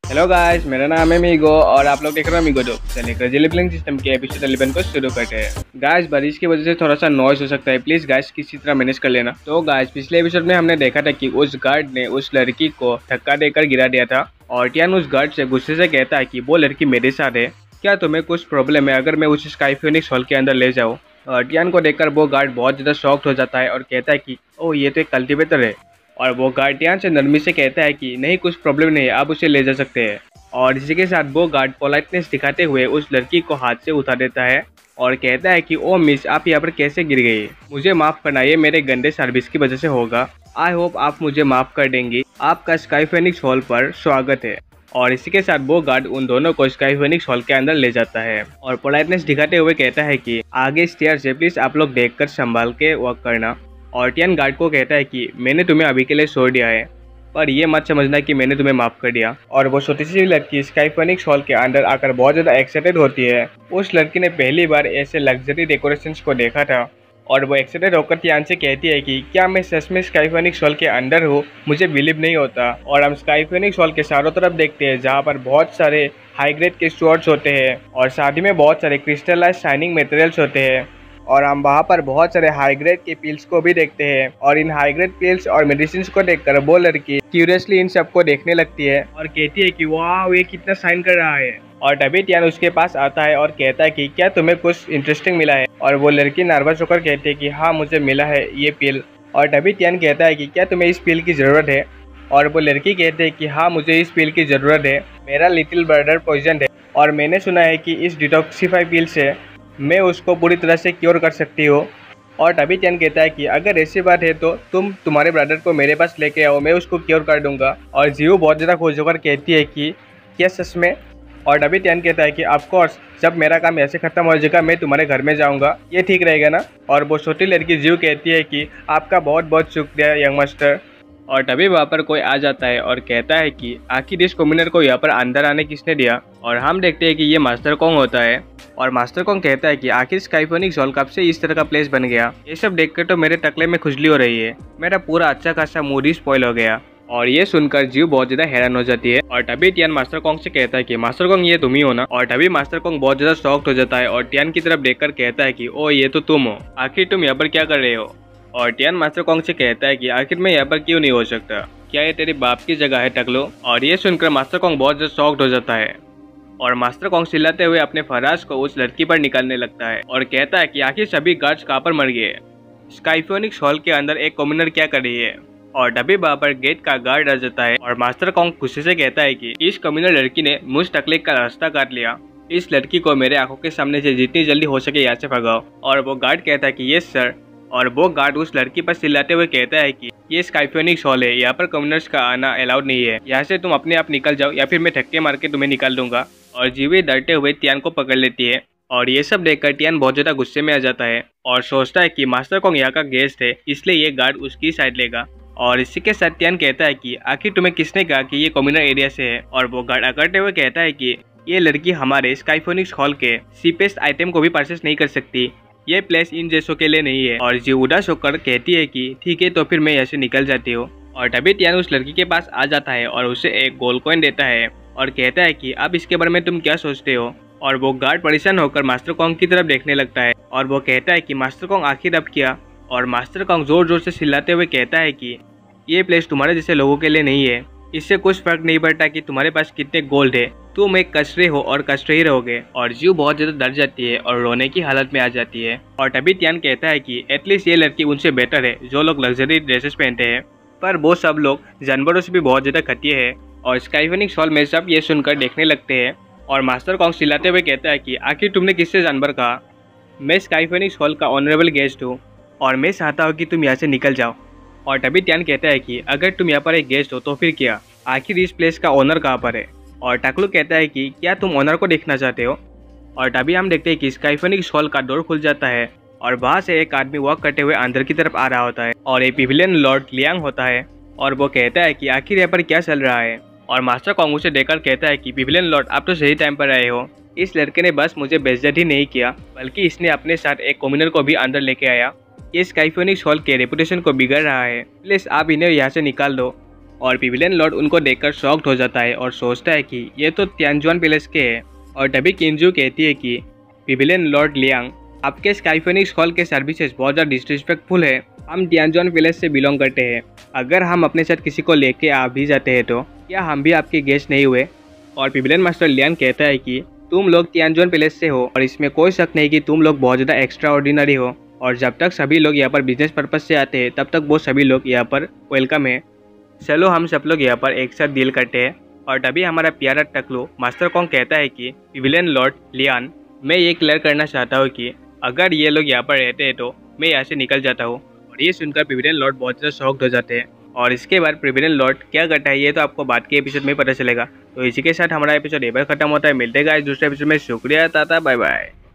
Hello guys, मेरा नाम है मीगो और आप लोग देख रहे हो मीगो डॉग। चलिए क्रेजी प्लेइंग सिस्टम के एपिसोड 11 को शुरू करते हैं। गाइस, बारिश की वजह से थोड़ा सा नॉइज हो सकता है, प्लीज गाइस किसी तरह मैनेज कर लेना। तो गाइस, पिछले एपिसोड में हमने देखा था कि उस गार्ड ने उस लड़की को धक्का देकर गिरा दिया था और टियान उस गार्ड से गुस्से से कहता है कि वो लड़की मेरे साथ है, क्या तुम्हें कुछ प्रॉब्लम है अगर मैं उस स्काई फिनिक्स हॉल के अंदर ले जाऊँ। टियान को देखकर वो गार्ड बहुत ज़्यादा शॉक्ड हो जाता है और कहता है कि ओह, ये तो एक कल्टिवेटर है। और वो गार्ड टियान से नरमी से कहता है कि नहीं, कुछ प्रॉब्लम नहीं है, आप उसे ले जा सकते हैं। और इसी के साथ वो गार्ड पोलाइटनेस दिखाते हुए उस लड़की को हाथ से उठा देता है और कहता है कि ओ मिस, आप यहाँ पर कैसे गिर गई, मुझे माफ़ करना, ये मेरे गंदे सर्विस की वजह से होगा। आई होप आप मुझे माफ़ कर देंगी। आपका स्काई फिनिक्स हॉल पर स्वागत है। और इसी के साथ वो गार्ड उन दोनों को स्काई फिनिक्स हॉल के अंदर ले जाता है और पोलाइटनेस दिखाते हुए कहता है कि आगे स्टेयर्स है, प्लीज आप लोग देखकर संभाल के वॉक करना। और टियान गार्ड को कहता है कि मैंने तुम्हें अभी के लिए छोड़ दिया है, पर ये मत समझना कि मैंने तुम्हें माफ़ कर दिया। और वो छोटी सी लड़की स्काई फिनिक्स हॉल के अंदर आकर बहुत ज़्यादा एक्साइटेड होती है। उस लड़की ने पहली बार ऐसे लग्जरी डेकोरेशंस को देखा था और वो एक्साइटेड होकर टियान से कहती है कि क्या मैं सच में स्काई फिनिक्स हॉल के अंदर हूँ, मुझे बिलीव नहीं होता। और हम स्काई फिनिक्स हॉल के चारों तरफ देखते हैं जहाँ पर बहुत सारे हाई ग्रेड के स्वर्ड्स होते हैं और साथ ही में बहुत सारे क्रिस्टलाइज शाइनिंग मटेरियल्स होते हैं। और हम वहाँ पर बहुत सारे हाई ग्रेड के पिल्स को भी देखते हैं और इन हाई ग्रेड पिल्स और मेडिसिन को देखकर वो लड़की क्यूरियसली इन सबको देखने लगती है और कहती है कि वाह, ये कितना शाइन कर रहा है। और तभी टियान उसके पास आता है और कहता है कि क्या तुम्हें कुछ इंटरेस्टिंग मिला है। और वो लड़की नर्वस होकर कहती है कि हाँ, मुझे मिला है ये पिल। और तभी टियान कहता है कि क्या तुम्हें इस पिल की ज़रूरत है। और वो लड़की कहती है कि हाँ, मुझे इस पिल की ज़रूरत है, मेरा लिटिल ब्रदर पॉइजन है और मैंने सुना है कि इस डिटॉक्सिफाई पिल से मैं उसको पूरी तरह से क्योर कर सकती हूँ। और तभी टियान कहता है कि अगर ऐसी बात है तो तुम तुम्हारे ब्रदर को मेरे पास लेके आओ, मैं उसको क्योर कर दूंगा। और जीव बहुत ज़्यादा खुश होकर कहती है कि क्या सच में। और तभी टियान कहता है कि ऑफकोर्स, जब मेरा काम ऐसे खत्म हो जाएगा मैं तुम्हारे घर में जाऊंगा, ये ठीक रहेगा ना। और वो छोटी लड़की जीव कहती है कि आपका बहुत बहुत शुक्रिया यंग मास्टर। और तभी वहाँ पर कोई आ जाता है और कहता है कि आखिर इस कम्युनर को यहाँ पर अंदर आने किसने दिया। और हम देखते हैं कि ये मास्टर कॉन्ग होता है। और मास्टर कॉन्ग कहता है कि आखिर स्काई फिनिक्स हॉल कब से इस तरह का प्लेस बन गया। ये सब देखकर तो मेरे टकले में खुजली हो रही है, मेरा पूरा अच्छा खासा मूड ही स्पॉइल हो गया। और ये सुनकर जीव बहुत ज्यादा हैरान हो जाती है। और तभी टियान मास्टर कॉन्ग से कहता है कि मास्टर कॉन्ग, ये तुम ही हो ना। और तभी मास्टर कॉन्ग बहुत ज्यादा शॉक्ड हो जाता है और टियान की तरफ देखकर कहता है कि ओ, ये तो तुम हो, आखिर तुम यहाँ पर क्या कर रहे हो। और टियान मास्टर कॉन्ग से कहता है कि आखिर मैं यहाँ पर क्यों नहीं हो सकता, क्या ये तेरे बाप की जगह है टकलो। और ये सुनकर मास्टर कॉन्ग बहुत ज्यादा शॉक्ड हो जाता है और मास्टर कॉन्ग चिल्लाते हुए अपने फराज को उस लड़की पर निकालने लगता है और कहता है कि आखिर सभी गार्ड्स कहाँ पर मर गए, स्काई फिनिक्स हॉल के अंदर एक कम्युनर क्या कर रही है। और तभी वहाँ पर गेट का गार्ड आ जाता है और मास्टर कॉन्ग गुस्से से कहता है कि इस कम्युनर लड़की ने मुझ टकले का रास्ता काट लिया, इस लड़की को मेरे आंखों के सामने से जितनी जल्दी हो सके यहाँ से भगाओ। और वो गार्ड कहता है कि यस सर। और वो गार्ड उस लड़की पर चिल्लाते हुए कहता है कि ये स्काई फिनिक्स हॉल है, यहाँ पर कम्युनर्स का आना अलाउड नहीं है, यहाँ से तुम अपने आप निकल जाओ या फिर मैं धक्के मार के तुम्हें निकाल दूंगा। और जीवी डरते हुए टियान को पकड़ लेती है। और ये सब देखकर टियान बहुत ज्यादा गुस्से में आ जाता है और सोचता है कि मास्टर कॉन्ग यहाँ का गेस्ट है, इसलिए ये गार्ड उसकी साइड लेगा। और इसी के साथ टियान कहता है कि आखिर तुम्हें किसने कहा कि ये कम्युनल एरिया से है। और वो गार्ड अकड़ते हुए कहता है कि ये लड़की हमारे स्काई फिनिक्स हॉल के चीपेस्ट आइटम को भी परचेस नहीं कर सकती, ये प्लेस इन जैसों के लिए नहीं है। और जी उदास होकर कहती है कि ठीक है, तो फिर मैं यहाँ से निकल जाती हूँ। और तभी टियान उस लड़की के पास आ जाता है और उसे एक गोल्ड कॉइन देता है और कहता है कि अब इसके बारे में तुम क्या सोचते हो। और वो गार्ड परेशान होकर मास्टर कॉन्ग की तरफ देखने लगता है और वो कहता है कि मास्टर कॉन्ग आखिर अब क्या। और मास्टर कॉन्ग जोर जोर से चिल्लाते हुए कहता है कि ये प्लेस तुम्हारे जैसे लोगों के लिए नहीं है, इससे कुछ फर्क नहीं पड़ता कि तुम्हारे पास कितने गोल्ड है, तुम एक कचरे हो और कचरे ही रहोगे। और जीव बहुत ज्यादा डर जाती है और रोने की हालत में आ जाती है। और तभी टियान कहता है कि एटलीस्ट ये लड़की उनसे बेटर है जो लोग लग्जरी ड्रेसेस पहनते हैं, पर वो सब लोग जानवरों से भी बहुत ज्यादा घटिया है। और स्काई फिनिक्स हॉल में सब ये सुनकर देखने लगते हैं और मास्टर कॉन्ग चिल्लाते हुए कहता है कि आखिर तुमने किससे जानवर कहा, मैं स्काई फिनिक्स हॉल का ऑनरेबल गेस्ट हूँ और मैं चाहता हूँ कि तुम यहाँ से निकल जाओ। और तभी टियान कहता है कि अगर तुम यहाँ पर एक गेस्ट हो तो फिर क्या, आखिर इस प्लेस का ओनर कहाँ पर है। और टकलू कहता है कि क्या तुम ओनर को देखना चाहते हो। और तभी हम देखते हैं कि स्काई फिनिक्स हॉल का डोर खुल जाता है और वहाँ से एक आदमी वॉक करते हुए अंदर की तरफ आ रहा होता है और ये पिविलियन लॉर्ड लियांग होता है। और वो कहता है कि आखिर यहाँ पर क्या चल रहा है। और मास्टर कॉन्ग उसे देखकर कहता है कि पिविलियन लॉर्ड, आप तो सही टाइम पर आए हो, इस लड़के ने बस मुझे बेइज्जत ही नहीं किया बल्कि इसने अपने साथ एक कम्युनर को भी अंदर लेके आया, ये स्काई फिनिक्स हॉल के रेपुटेशन को बिगड़ रहा है, प्लीज आप इन्हें यहाँ से निकाल दो। और पिविलियन लॉर्ड उनको देखकर शॉक्ड हो जाता है और सोचता है कि ये तो तियानजुआन पैलेस के है। और तभी किंजू कहती है कि पिविलियन लॉर्ड लियांग, आपके स्काई फिनिक्स हॉल के सर्विसेज बहुत ज़्यादा डिसरिस्पेक्टफुल है। हम तियानजुआन पैलेस से बिलोंग करते हैं। अगर हम अपने साथ किसी को लेके आ भी जाते हैं तो क्या हम भी आपके गेस्ट नहीं हुए? और पिविलियन मास्टर लियांग कहता है कि तुम लोग तियानजुआन पैलेस से हो और इसमें कोई शक नहीं कि तुम लोग बहुत ज़्यादा एक्स्ट्रा ऑर्डिनरी हो। और जब तक सभी लोग यहाँ पर बिजनेस पर्पज से आते हैं तब तक वो सभी लोग यहाँ पर वेलकम है। चलो हम सब लोग यहाँ पर एक साथ डील करते हैं। और तभी हमारा प्यारा टकलू मास्टर कॉन्ग कहता है कि पिविलियन लॉर्ड लियान, मैं ये क्लियर करना चाहता हूँ कि अगर ये लोग यहाँ पर रहते हैं तो मैं यहाँ से निकल जाता हूँ। और ये सुनकर पिविलियन लॉर्ड बहुत ज़्यादा शॉक्ड हो जाते हैं। और इसके बाद पिविलियन लॉर्ड क्या करता है ये तो आपको बाद के एपिसोड में पता चलेगा। तो इसी के साथ हमारा एपिसोड एक बार खत्म होता है। मिलते हैं दूसरे एपिसोड में। शुक्रिया, टाटा, बाय बाय।